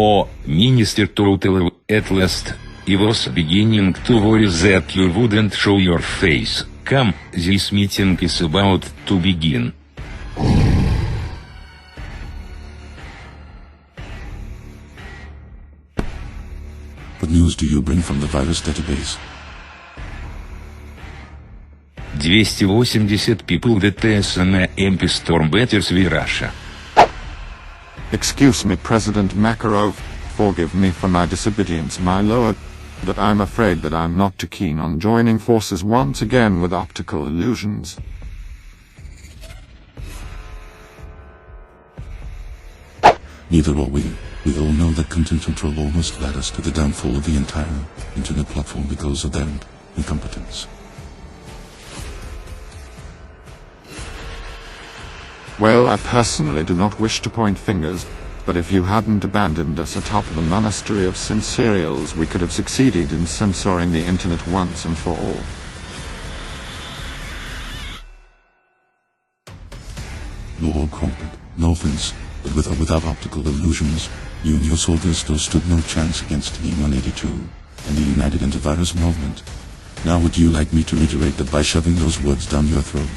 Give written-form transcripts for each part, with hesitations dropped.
Oh, Minister Total at last. I was beginning to worry that you wouldn't show your face. Come, this meeting is about to begin. What news do you bring from the virus database? 280 people DTS на MP Storm Betters v Russia. Excuse me, President Makarov. Forgive me for my disobedience, my lord. But I'm afraid that I'm not too keen on joining forces once again with optical illusions. Neither are we. We all know that content control almost led us to the downfall of the entire internet platform because of their incompetence. Well, I personally do not wish to point fingers, but if you hadn't abandoned us atop the monastery of censorials, we could have succeeded in censoring the internet once and for all. Lord Crumpet, no offense, but with or without optical illusions, you and your soldiers still stood no chance against E-182 and the United Antivirus Movement. Now would you like me to reiterate that by shoving those words down your throat?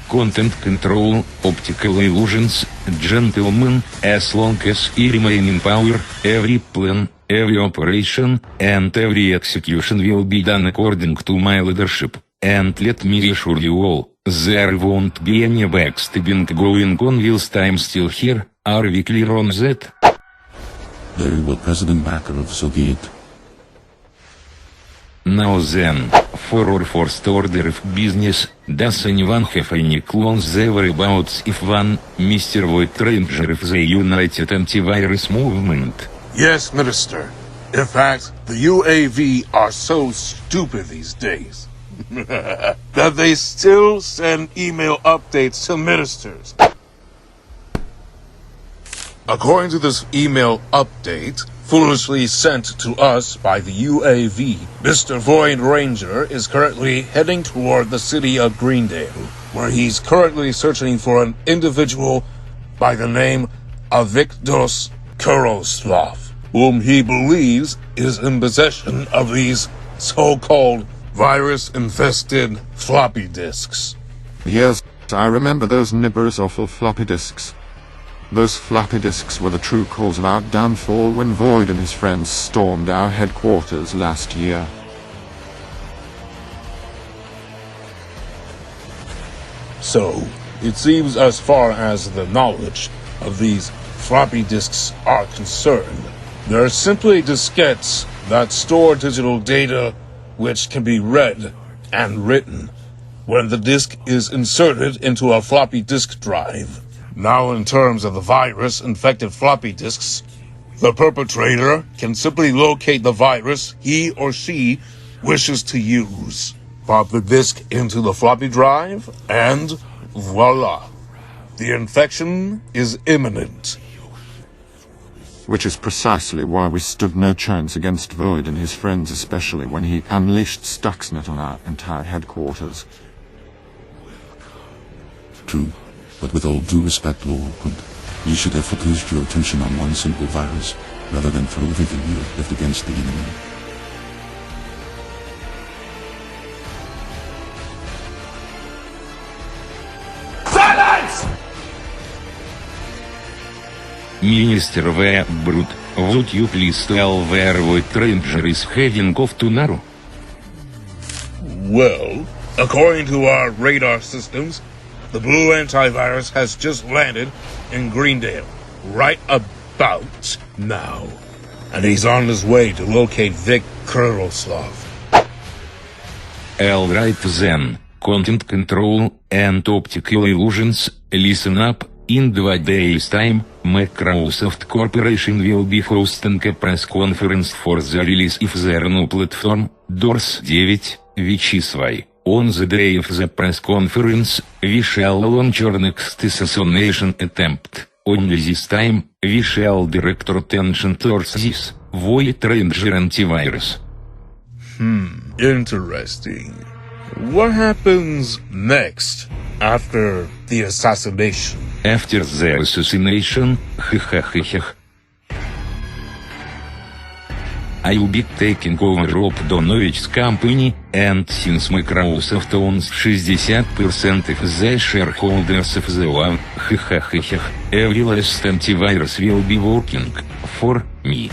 Content control, optical illusions, gentlemen, as long as I remain in power, every plan, every operation, and every execution will be done according to my leadership. And let me assure you all, there won't be any backstabbing going on whilst I'm still here. Are we clear on that? Very well, President Makarov, so be it. Now then, for our first order of business, does anyone have any clues the whereabouts if one, Mr. Webroot of the United Antivirus Movement? Yes, Minister. In fact, the UAV are so stupid these days that they still send email updates to ministers. According to this email update, foolishly sent to us by the UAV, Mr. Void Ranger is currently heading toward the city of Greendale, where he's currently searching for an individual by the name of Viktos Kuroslav, whom he believes is in possession of these so-called virus-infested floppy disks. Yes, I remember those nibbers awful floppy disks. Those floppy disks were the true cause of our downfall when Void and his friends stormed our headquarters last year. So, it seems as far as the knowledge of these floppy disks are concerned, they're simply diskettes that store digital data which can be read and written when the disk is inserted into a floppy disk drive. Now, in terms of the virus-infected floppy disks, the perpetrator can simply locate the virus he or she wishes to use, pop the disk into the floppy drive, and voila! The infection is imminent. Which is precisely why we stood no chance against Void and his friends, especially when he unleashed Stuxnet on our entire headquarters. True. But with all due respect, Lord Quint, you should have focused your attention on one simple virus, rather than throw everything you have left against the enemy. Silence! Minister Webroot, would you please tell where Void Ranger is heading off to now? Well, according to our radar systems, the blue antivirus has just landed in Greendale, right about now. And he's on his way to locate Vik Kuroslav. Alright then, content control and optical illusions, listen up. In 2 days' time, Microsoft Corporation will be hosting a press conference for the release of their new platform, DORS 9, which is why, on the day of the press conference, we shall launch our next assassination attempt. Only this time, we shall direct our attention towards this Void Ranger antivirus. Interesting. What happens next after the assassination? After the assassination, I'll be taking over Rob Donovich's company, and since Microsoft owns 60% of the shareholders of the one, every last antivirus will be working for me.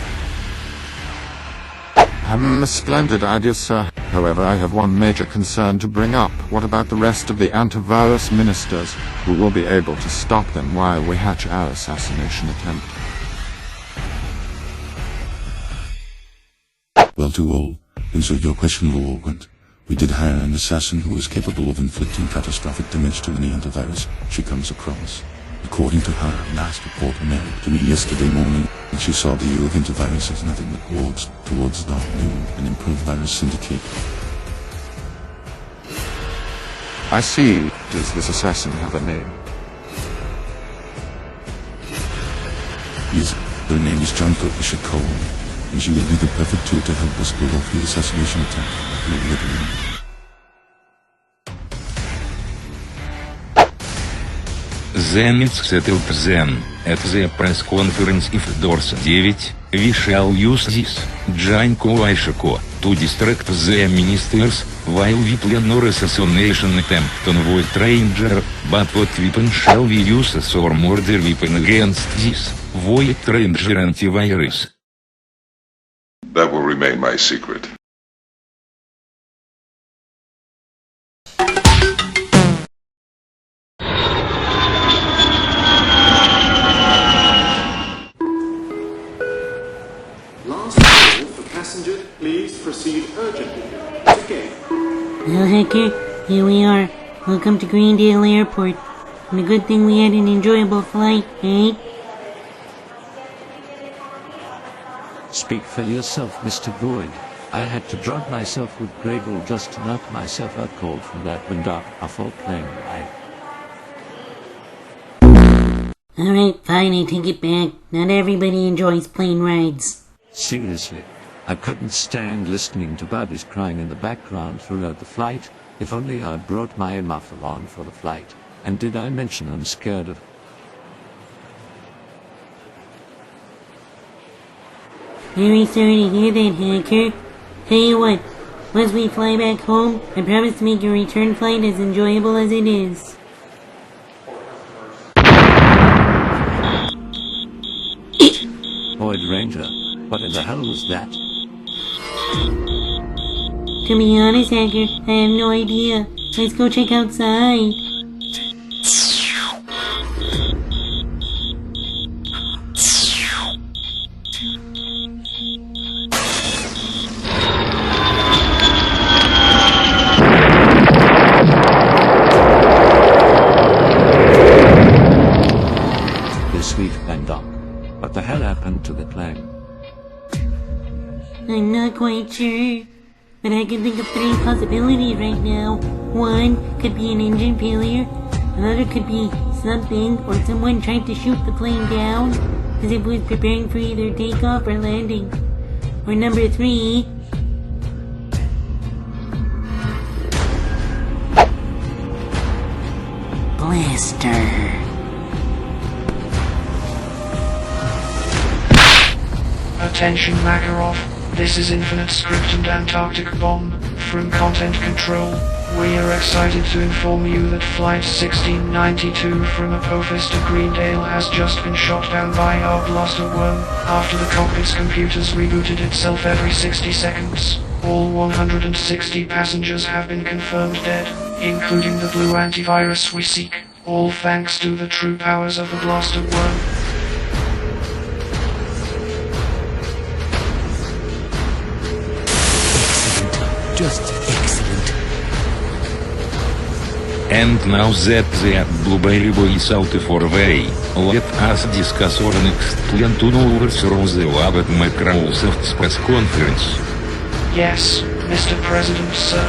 A splendid idea, sir. However, I have one major concern to bring up. What about the rest of the antivirus ministers, who will be able to stop them while we hatch our assassination attempt? Well, to all, answer your question, Lord. We did hire an assassin who is capable of inflicting catastrophic damage to any antivirus she comes across. According to her last report mailed to me yesterday morning, she saw the use of antivirus as nothing but works towards the new and improved virus syndicate. I see. Does this assassin have a name? Yes, her name is John Patricia Cole, and she will be the perfect tool to help us pull off the assassination attempt. Then it's settled then, at the press conference if doors 9, we shall use this, Janko Aishako, to distract the ministers, while we plan our assassination attempt on Void Ranger, but what weapon shall we use as our murder weapon against this, Void Ranger antivirus? That will remain my secret. Passenger, please proceed urgently to gate. Well, Hacker, here we are. Welcome to Greendale Airport. And a good thing we had an enjoyable flight, eh? Speak for yourself, Mr. Void. I had to drug myself with Grable just to knock myself out cold from that window awful plane ride. Alright, fine, I take it back. Not everybody enjoys plane rides. Seriously, I couldn't stand listening to babies crying in the background throughout the flight. If only I brought my muffler on for the flight. And did I mention I'm scared of... Very sorry to hear that, Hacker. Tell you what, once we fly back home, I promise to make your return flight as enjoyable as it is. Void Ranger, what in the hell was that? To be honest, Hacker, I have no idea. Let's go check outside. Sweet and Doc. What the hell happened to the plane? I'm not quite sure, but I can think of 3 possibilities right now. One could be an engine failure, another could be something or someone tried to shoot the plane down as if it was preparing for either takeoff or landing. Or number 3, Blaster. Attention Makarov, this is Infinite Script and Antarctic Bomb, from Content Control. We are excited to inform you that Flight 1692 from Apophis to Greendale has just been shot down by our blaster worm, after the cockpit's computers rebooted itself every 60 seconds. All 160 passengers have been confirmed dead, including the blue antivirus we seek, all thanks to the true powers of the blaster worm. Just excellent. And now that the Blueberry Boy is out of our way, let us discuss our next plan to overthrow the lab at Microsoft's press conference. Yes, Mr. President, sir.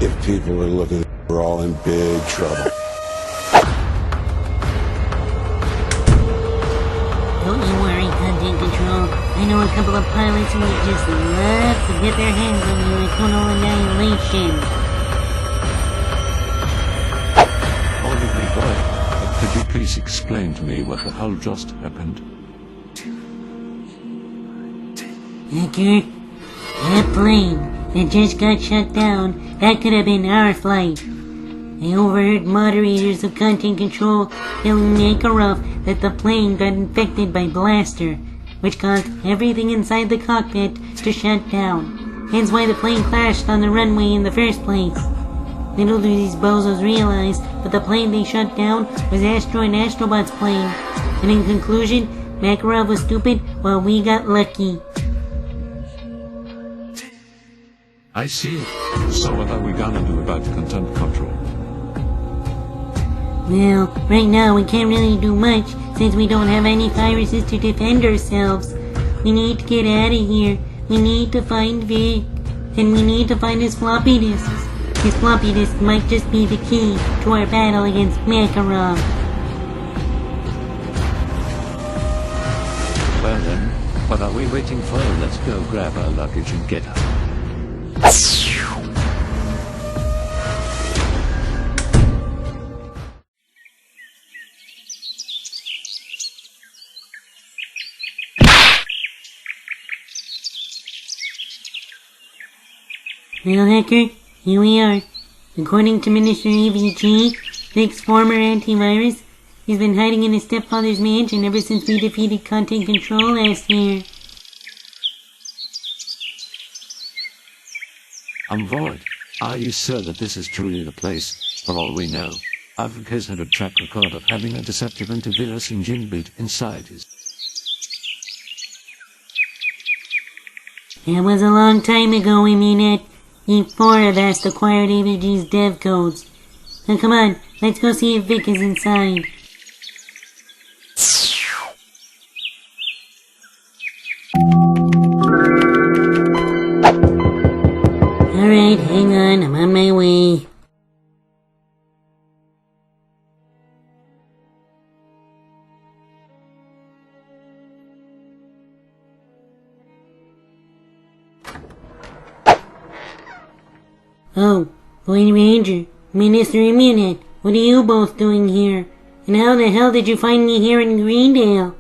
If people are looking, we're all in big trouble. Don't you worry, Content control. I know a couple of pilots who would just love to get their hands on you with total annihilation. Audibly boy, could you please explain to me what the hell just happened? Hacker, that plane that just got shut down, that could have been our flight. I overheard moderators of content control telling Makarov that the plane got infected by blaster, which caused everything inside the cockpit to shut down. Hence why the plane crashed on the runway in the first place. Little do these bozos realize that the plane they shut down was Asteroid Astrobot's plane. And in conclusion, Makarov was stupid while we got lucky. I see. So what are we gonna do about content control? Well, right now we can't really do much since we don't have any viruses to defend ourselves. We need to get out of here. We need to find Vic. And we need to find his floppy disks. His floppy disk might just be the key to our battle against Makarov. Well then, what are we waiting for? Let's go grab our luggage and get out. Well, Hacker, here we are. According to Minister EVG, Vic's former antivirus, he's been hiding in his stepfather's mansion ever since we defeated content control last year. I'm Void. Are you sure that this is truly the place? For all we know, Africa's had a track record of having a deceptive antivirus engine built inside his... That was a long time ago, I mean it. E4 of us acquired AVG's dev codes. Now come on, let's go see if Vic is inside. Alright, hang on, I'm on my way. Oh, Void Ranger, Minister Immunit, what are you both doing here? And how the hell did you find me here in Greendale?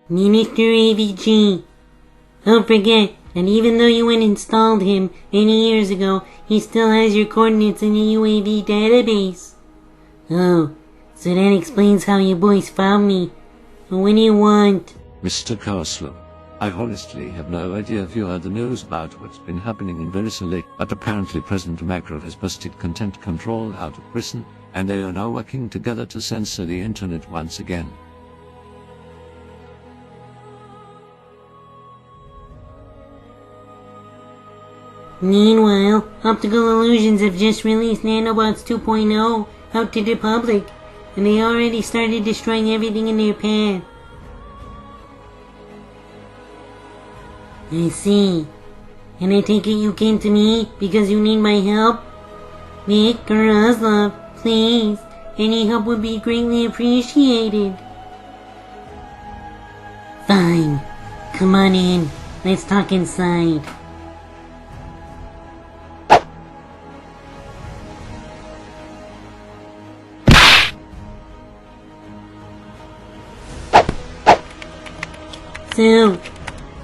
Minister AVG, don't forget that even though you went and installed him many years ago, he still has your coordinates in the UAV database. Oh, so that explains how you boys found me. Well, what do you want? Mr. Caslow, I honestly have no idea if you heard the news about what's been happening in Verisale, but apparently President Makarov has busted content control out of prison, and they are now working together to censor the internet once again. Meanwhile, Optical Illusions have just released Nanobots 2.0 out to the public, and they already started destroying everything in their path. I see. And I take it you came to me because you need my help? Vic or Oslov, please. Any help would be greatly appreciated. Fine. Come on in. Let's talk inside. So,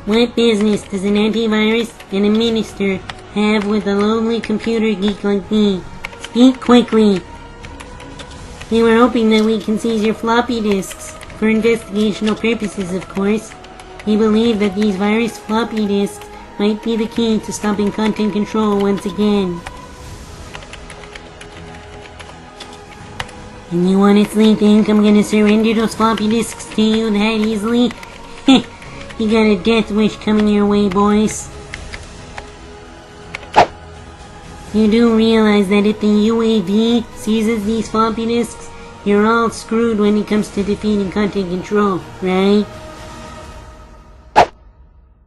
what business does an antivirus and a minister have with a lonely computer geek like me? Speak quickly. We were hoping that we can seize your floppy disks, for investigational purposes of course. We believe that these virus floppy disks might be the key to stopping content control once again. And you honestly think I'm gonna surrender those floppy disks to you that easily? You got a death wish coming your way, boys. You do realize that if the UAV seizes these floppy disks, you're all screwed when it comes to defeating content control, right?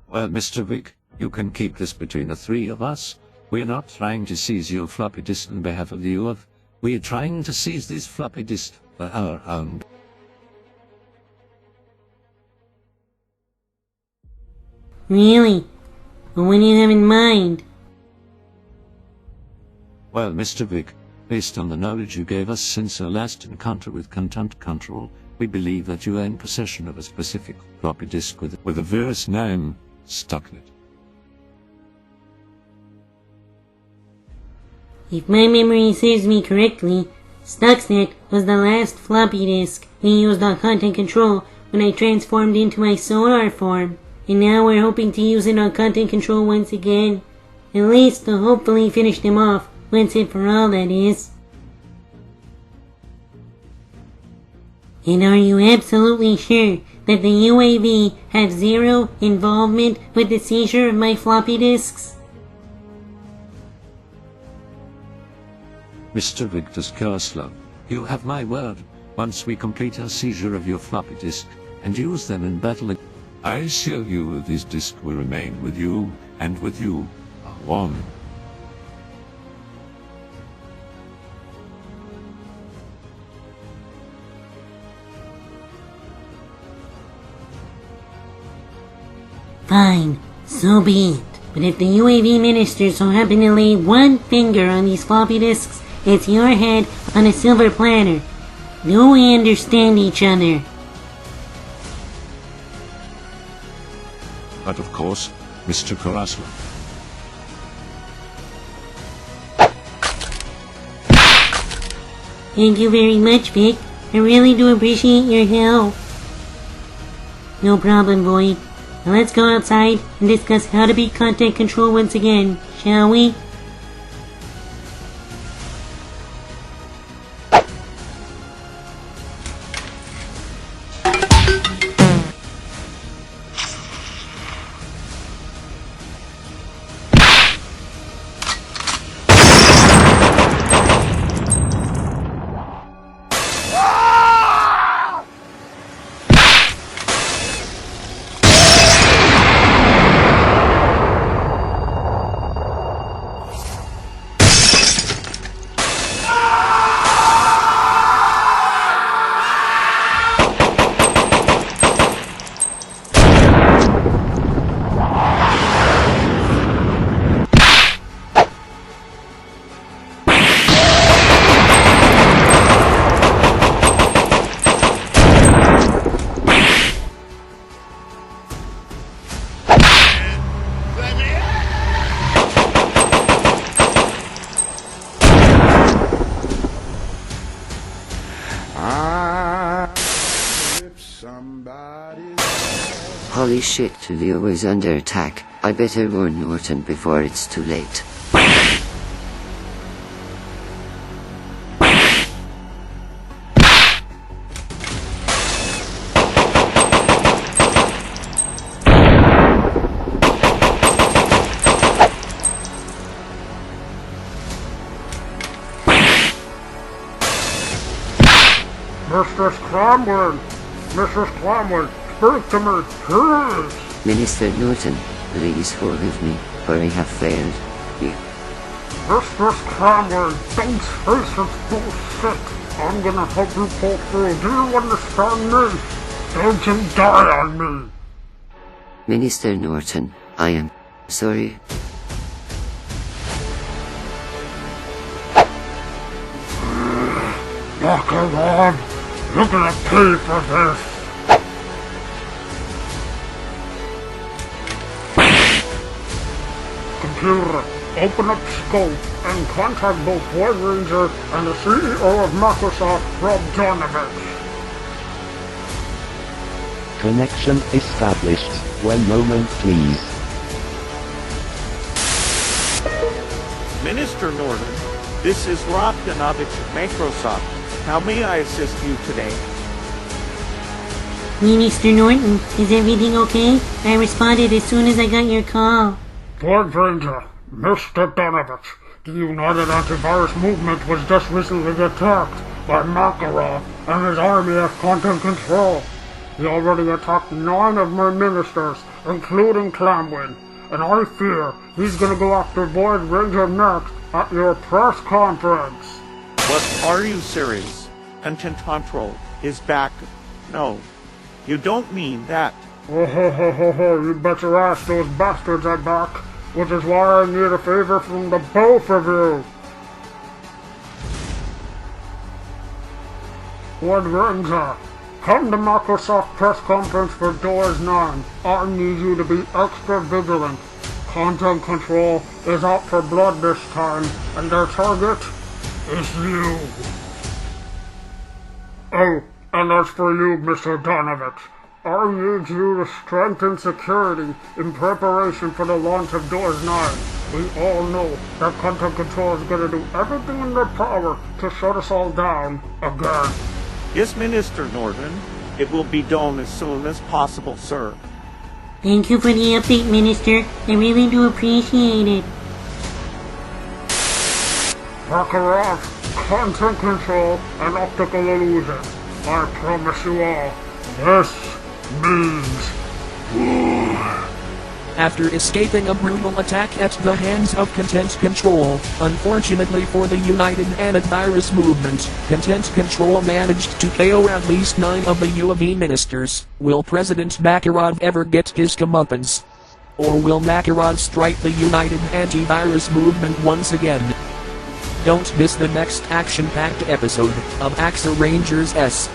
Well, Mr. Vic, you can keep this between the three of us. We're not trying to seize your floppy disk on behalf of the UF. We're trying to seize this floppy disk for our own. Really? Well, what do you have in mind? Well, Mr. Vic, based on the knowledge you gave us since our last encounter with content control, we believe that you are in possession of a specific floppy disk with a virus name stuck in it. If my memory serves me correctly, Stuxnet was the last floppy disk we used on content control when I transformed into my sonar form, and now we're hoping to use it on content control once again. At least to hopefully finish them off, once and for all, that is. And are you absolutely sure that the UAV had zero involvement with the seizure of my floppy disks? Mr. Victor Scarslow, you have my word. Once we complete our seizure of your floppy disk and use them in battle, I assure you these disks will remain with you, and with you are one. Fine, so be it. But if the UAV minister so happen to lay one finger on these floppy disks, it's your head on a silver platter. Do we understand each other? But of course, Mr. Karaslo. Thank you very much, Vic. I really do appreciate your help. No problem, Void. Now let's go outside and discuss how to beat content control once again, shall we? Holy shit, Leo is under attack. I better warn Norton before it's too late. Mr. Scramblin! Mr. Scramblin! Speak to me, please! Minister Norton, please forgive me, for I have failed you. Mr. Scramblin, don't face this bullshit! I'm gonna help you pull through, do you understand me? Don't you die on me! Minister Norton, I am sorry. Lock it on! You're gonna pay for this! Computer, open up scope and contact both Void Ranger and the CEO of Microsoft, Rob Donovich. Connection established. 1 moment, please. Minister Norton, this is Rob Donovich of Microsoft. How may I assist you today? Minister Norton, is everything okay? I responded as soon as I got your call. Void Ranger, Mr. Donovich, do you know that antivirus movement was just recently attacked by Makarov and his army of content control? He already attacked 9 of my ministers, including Clamwin, and I fear he's gonna go after Void Ranger next at your press conference. But are you serious? Content Control is back. No, you don't mean that. Oh, you bet your ass those bastards are back, which is why I need a favor from the both of you. What Ranger? Come to Microsoft press conference for Doors 9. I need you to be extra vigilant. Content Control is out for blood this time, and their target is you. Oh, and as for you, Mr. Donovich, I need you to strengthen security in preparation for the launch of Doors 9. We all know that Content Control is going to do everything in their power to shut us all down again. Yes, Minister Norton. It will be done as soon as possible, sir. Thank you for the update, Minister. I really do appreciate it. Makarov, Content Control, and Optical Illusion. I promise you all, this means war. After escaping a brutal attack at the hands of Content Control, unfortunately for the United Antivirus Movement, Content Control managed to KO at least 9 of the UAV ministers. Will President Makarov ever get his comeuppance? Or will Makarov strike the United Antivirus Movement once again? Don't miss the next action-packed episode of Axer Rangers S.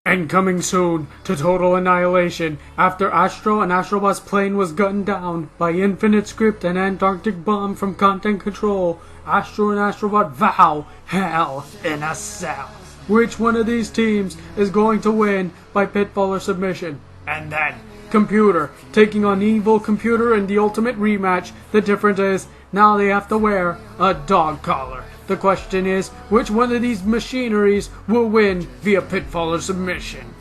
And coming soon to total annihilation after Astro and Astrobot's plane was gunned down by Infinite Script and Antarctic Bomb from Content Control, Astro and Astrobot vow hell in a cell. Which one of these teams is going to win by pitfall or submission? And then, Computer taking on Evil Computer in the ultimate rematch. The difference is, now they have to wear a dog collar. The question is, which one of these machineries will win via pitfall or submission?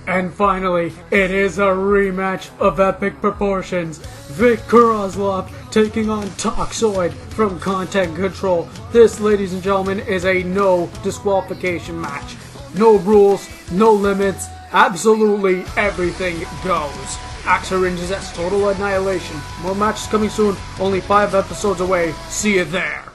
And finally, it is a rematch of epic proportions. Vic Krozlov taking on Toxoid from Content Control. This, ladies and gentlemen, is a no disqualification match. No rules, no limits, absolutely everything goes. Axer Rangers S Total Annihilation. More matches coming soon, only 5 episodes away. See you there.